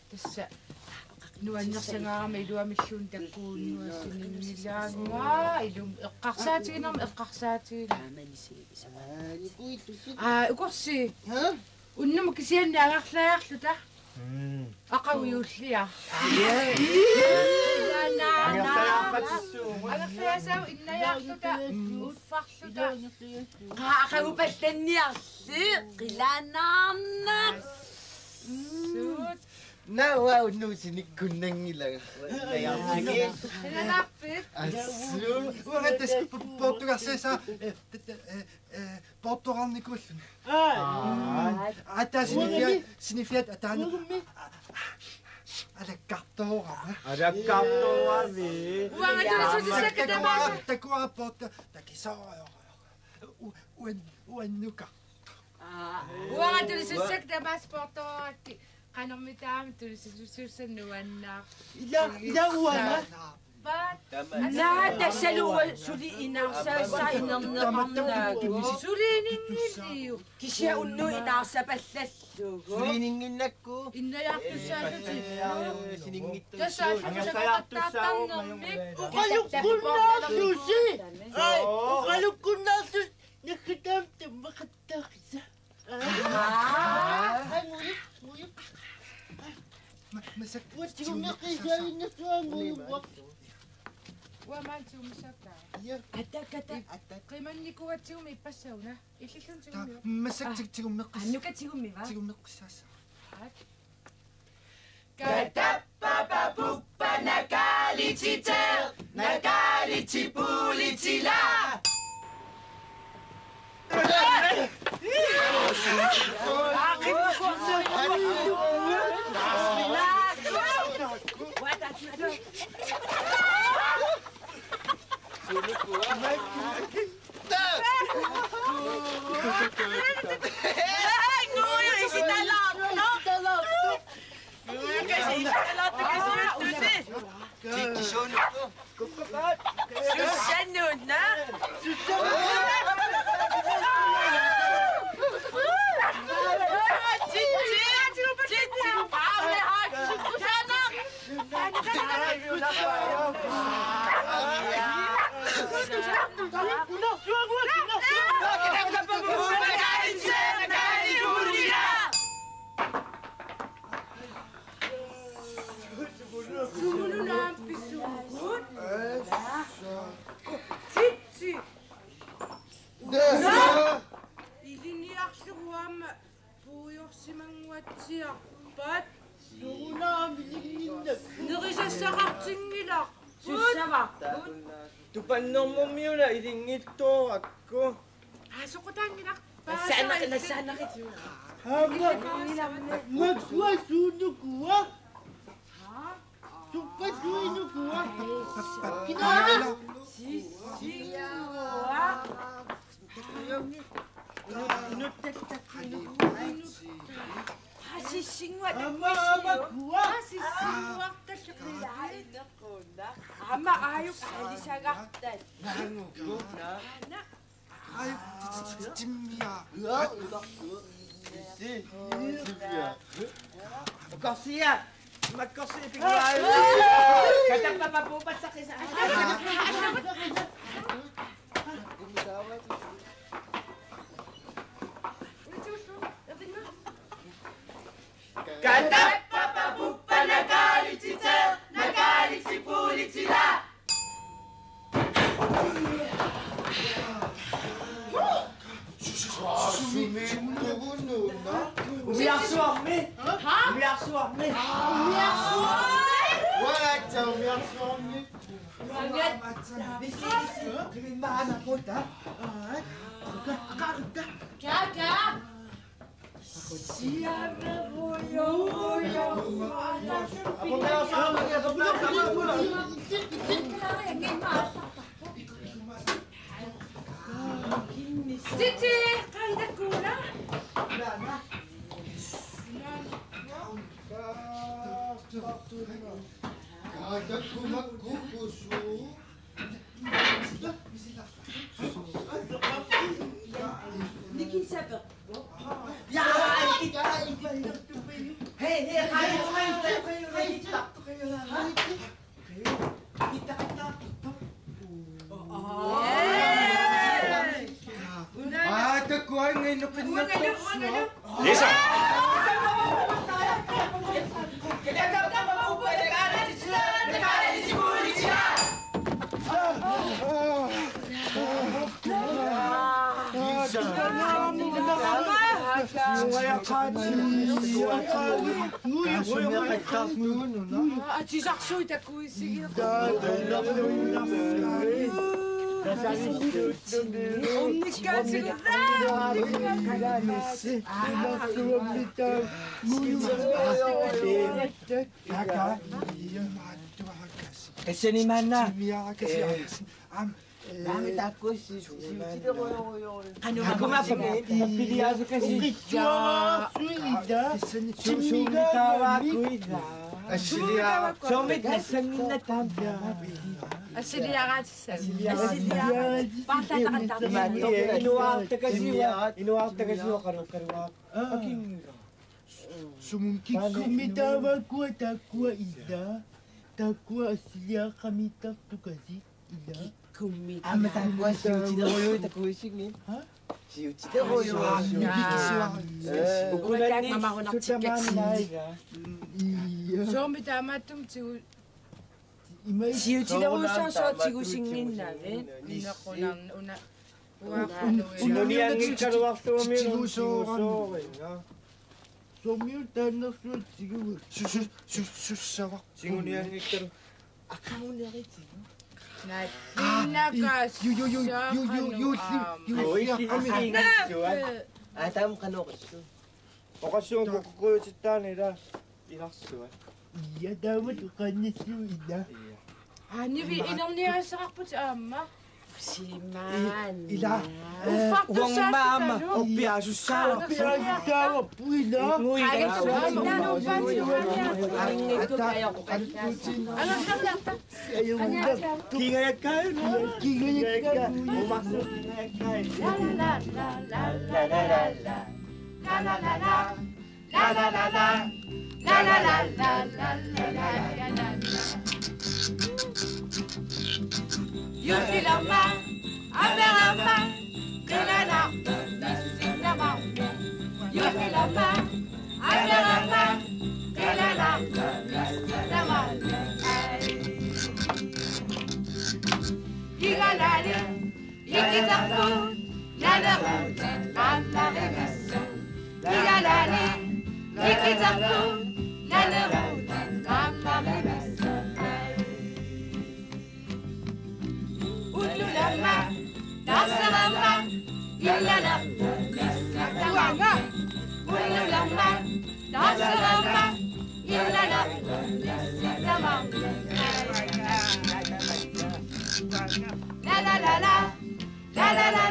Tässä nuannersangaarama iluamilluun takkuunnua siningnilaanua ilum eqqarsaatiginarma ukorsi unnuma kisianni agarlaarluta aqawiullia agarlaasau innajaarluta uffarluta aqagupallanniarsi qilaanaarna Nawa nuusinikkunnangilaga. Uretes Portugalsessa Portugalnikullun. Ata signifiat atan ala cartora. Ada cartora mi. Takua porta takisao. Uannuka. Uanga tulisussak tamas portoati. Qanormitaam tulisussannuannaa. Ila uanga. Naa tassaluwa suli inaarsaassa inernerparnaagu. Suliiningilliu. Kisia unnu inaarsapallallugu. Suliininginnakku. Innajartussaatusi. Siningittu. Tassaatusaqqattaarnermik. Uqalukkunnaarsusi. Uqalukkunnaarsus nakkitam tammaqattaarisa. مسك وتشومقي جاي نسوانغو وما تشومسكا أتاكتا قيمني كواتشومي بسونا إيشيشون تشومي مسك تشومقي أنوكا تشومي با تشومقي ساسا Katapapa puppa nakalititer nakalitipulitila. Tupannommiula ilingitto akko. Sukutanginak. Nasana kita. Magsua sunukua. Supa sunukua. Kinala. Hasisingwa ama kuwa. hasisingwa tashiqila inaqona. Amma ayok hindi siya gaktan. 아유, 찜이야. Korsia! Magkorsi tinggal. Kata papapupat sa kisa. Kata papapupa nagalit si Sir, nagalit si Pulit sila. Umiyak suami. Umiyak suami. Wala siya, umiyak suami. Kailangan ako ta. Ako kayo sama niya. Cici, kahit ako na. Kada ko magkukuso. Nikin siya ba? Hey, kayo lang. Kuha ngayon na pinatos, no? Lisa! Ati sakso ita ko sige. Kasi ni Mana. Bakit ako si ano ako mapili ako kasi sumitawa ko ida. Sumit na sangin na tabla. Asilia ka sa. Bata na kanta. Inuwag ta kasi karuwa. Sumungkik kumitawa ko at ako ida. Takwa asliya kami takto kasi ida. Amatakwa si Uchi da Hoyo itakuisig ni. Si Uchi da Hoyo. Ukulan ni sutaman na ida. So mitama tum tu. Si Uchi da Hoyo sa 지구 식민 나는. Ina ko nang una. Unoniang ikaruwak tumir. 소미를 따놨어 지금 수사와 Sinuniang ikaruwak. Na pinaka Atam kanokosu. Okasyon kukuyo chita nila. Inaksuwa. iya dapat kanya suida Hani vi inam niya sa kapot sa ama. Siman. ila Uang mama. Opia susah. dawa puila Kingayat kayo. kingayat ka Umasok kingayat kayo. La la la la